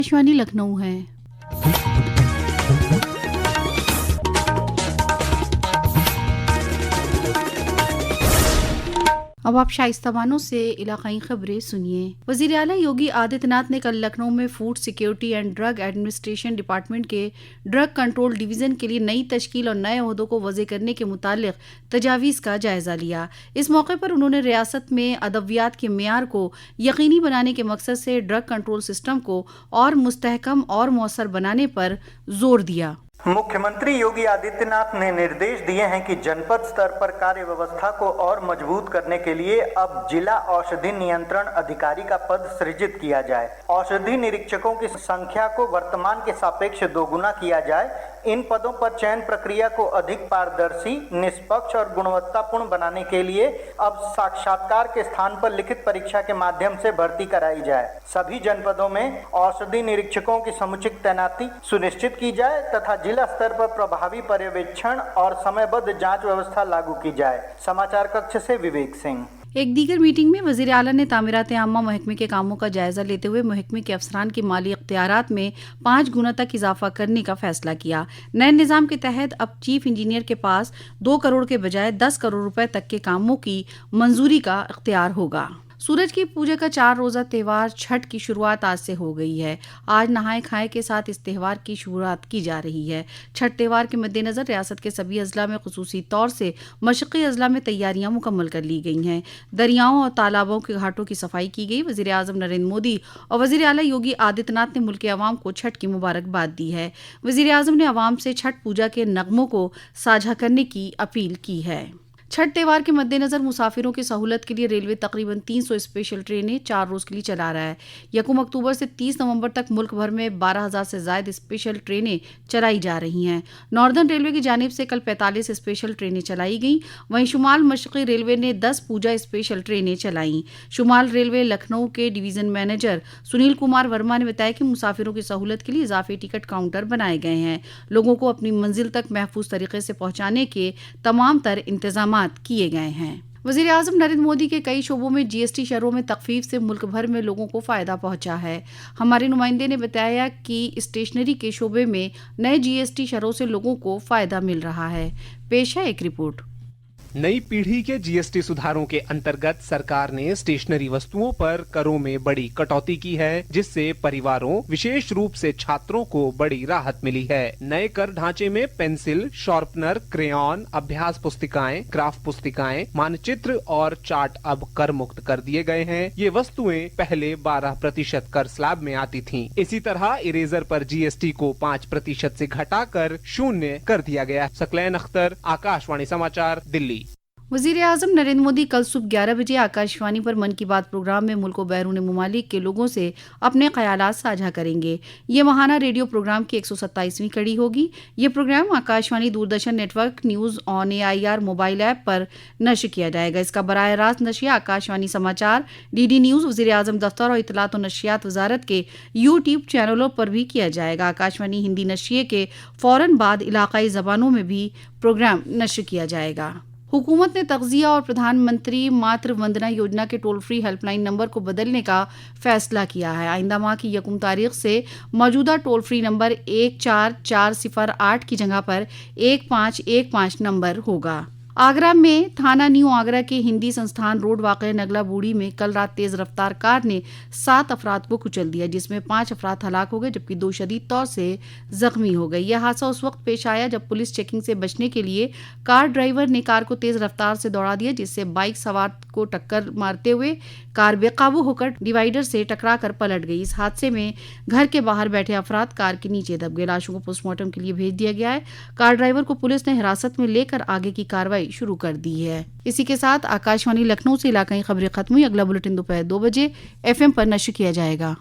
आकाशवाणी लखनऊ है। अब आप शाइस्ता बानो से इलाकाई खबरें सुनिए। वज़ीर आला योगी आदित्यनाथ ने कल लखनऊ में food security and drug administration department के ड्रग कंट्रोल डिवीजन के लिए नई तश्कील और नए ओहदों को वज़े करने के मुतालिक तजावीज़ का जायजा लिया। इस मौके पर उन्होंने रियासत में अदवियात के मेयार को यकीनी बनाने के मकसद से ड्रग कंट्रोल सिस्टम को और मुस्तहकम और मौसर बनाने पर जोर दिया। मुख्यमंत्री योगी आदित्यनाथ ने निर्देश दिए हैं कि जनपद स्तर पर कार्य व्यवस्था को और मजबूत करने के लिए अब जिला औषधि नियंत्रण अधिकारी का पद सृजित किया जाए। औषधि निरीक्षकों की संख्या को वर्तमान के सापेक्ष दोगुना किया जाए। इन पदों पर चयन प्रक्रिया को अधिक पारदर्शी, निष्पक्ष और गुणवत्तापूर्ण बनाने के लिए अब साक्षात्कार के स्थान पर लिखित परीक्षा के माध्यम से भर्ती कराई जाए। सभी जनपदों में औषधि निरीक्षकों की समुचित तैनाती सुनिश्चित की जाए तथा जिला स्तर पर प्रभावी पर्यवेक्षण और समयबद्ध जांच व्यवस्था लागू की जाए। समाचार कक्ष से विवेक सिंह। एक दीगर मीटिंग में वज़ीर आला ने तामीरात आम्मा महकमे के कामों का जायजा लेते हुए महकमे के अफसरान के माली इख्तियारात में 5 गुना तक इजाफा करने का फैसला किया। नए निज़ाम के तहत अब चीफ इंजीनियर के पास 2 करोड़ के बजाय 10 करोड़ रुपए तक के कामों की मंजूरी का इख्तियार होगा। सूरज की पूजा का 4 रोज़ा त्यौहार छठ की शुरुआत आज से हो गई है। आज नहाए खाए के साथ इस त्यौहार की शुरुआत की जा रही है। छठ त्यौहार के मद्देनज़र रियासत के सभी अजला में खुसूसी तौर से मशक़ी अजला में तैयारियां मुकम्मल कर ली गई हैं। दरियाओं और तालाबों के घाटों की सफाई की गई। वज़ीर आज़म नरेंद्र मोदी और वज़ीर आला योगी आदित्यनाथ ने मुल्क के अवाम को छठ की मुबारकबाद दी है। वज़ीर आज़म ने अवाम से छठ पूजा के नगमों को साझा करने की अपील की है। छठ त्यौहार के मद्देनज़र मुसाफिरों की सहूलत के लिए रेलवे तकरीबन 300 स्पेशल ट्रेनें 4 रोज़ के लिए चला रहा है। 1 अक्टूबर से 30 नवंबर तक मुल्क भर में 12,000 से ज़ायद स्पेशल ट्रेनें चलाई जा रही हैं। नॉर्दर्न रेलवे की जानिब से कल 45 स्पेशल ट्रेनें चलाई गईं। वहीं शुमाल मशरक़ी रेलवे ने 10 पूजा स्पेशल ट्रेनें चलाईं। शुमाल रेलवे लखनऊ के डिवीज़न मैनेजर सुनील कुमार वर्मा ने बताया कि मुसाफिरों की सहूलत के लिए इजाफी टिकट काउंटर बनाए गए हैं। लोगों को अपनी मंजिल तक महफूज तरीके से पहुँचाने के तमाम तर इंतजाम किए गए हैं। वज़ीर आज़म नरेंद्र मोदी के कई शोबों में जीएसटी शरों में तखफीफ से मुल्क भर में लोगों को फ़ायदा पहुंचा है। हमारे नुमाइंदे ने बताया कि स्टेशनरी के शोबे में नए जीएसटी शरों से लोगों को फ़ायदा मिल रहा है। पेश है एक रिपोर्ट। नई पीढ़ी के जीएसटी सुधारों के अंतर्गत सरकार ने स्टेशनरी वस्तुओं पर करों में बड़ी कटौती की है, जिससे परिवारों विशेष रूप से छात्रों को बड़ी राहत मिली है। नए कर ढांचे में पेंसिल, शार्पनर, क्रेयॉन, अभ्यास पुस्तिकाएं, ग्राफ पुस्तिकाएं, मानचित्र और चार्ट अब कर मुक्त कर दिए गए हैं। ये वस्तुएं पहले 12% कर स्लैब में आती थीं। इसी तरह इरेजर पर जीएसटी को 5% से घटाकर 0 कर दिया गया। सकलैन अख्तर, आकाशवाणी समाचार, दिल्ली। वज़ीर आज़म नरेंद्र मोदी कल सुबह 11 बजे आकाशवाणी पर मन की बात प्रोग्राम में मुल्क व बैरून मुमालिक के लोगों से अपने ख्यालात साझा करेंगे। ये माहाना रेडियो प्रोग्राम की 127वीं कड़ी होगी। ये programme Akashvani, Doordarshan network, news on AIR mobile app पर नश्र किया जाएगा। इसका बराह रास्त नशिया आकाशवाणी समाचार, DD न्यूज़, वज़ीर आज़म दफ्तर और इत्तलात और नशियात वजारत के YouTube चैनलों पर भी किया जाएगा। आकाशवाणी हिंदी नशिये के फ़ौरन बाद इलाकाई ज़बानों में भी प्रोग्राम नश्र किया जाएगा। हुकूमत ने तग़ज़िया और प्रधानमंत्री मातृ वंदना योजना के टोल फ्री हेल्पलाइन नंबर को बदलने का फैसला किया है। आइंदा माह की 1 तारीख से मौजूदा टोल फ्री नंबर 14408 की जगह पर 1515 नंबर होगा। आगरा में थाना न्यू आगरा के हिंदी संस्थान रोड वाक़े नगला बूढ़ी में कल रात तेज़ रफ्तार कार ने 7 अफराद को कुचल दिया, जिसमें 5 अफराद हलाक हो गए जबकि 2 शदीद तौर से जख्मी हो गए। यह हादसा उस वक्त पेश आया जब पुलिस चेकिंग से बचने के लिए कार ड्राइवर ने कार को तेज़ रफ्तार से दौड़ा दिया, जिससे बाइक सवार को टक्कर मारते हुए कार बेकाबू होकर डिवाइडर से टकरा कर पलट गई। इस हादसे में घर के बाहर बैठे अफराद कार के नीचे दब गए। लाशों को पोस्टमार्टम के लिए भेज दिया गया है। कार ड्राइवर को पुलिस ने हिरासत में लेकर आगे की कार्रवाई शुरू कर दी है। इसी के साथ आकाशवाणी लखनऊ से इलाकाई खबरें खत्म हुई। अगला बुलेटिन दोपहर 2 बजे FM पर नश्र किया जाएगा।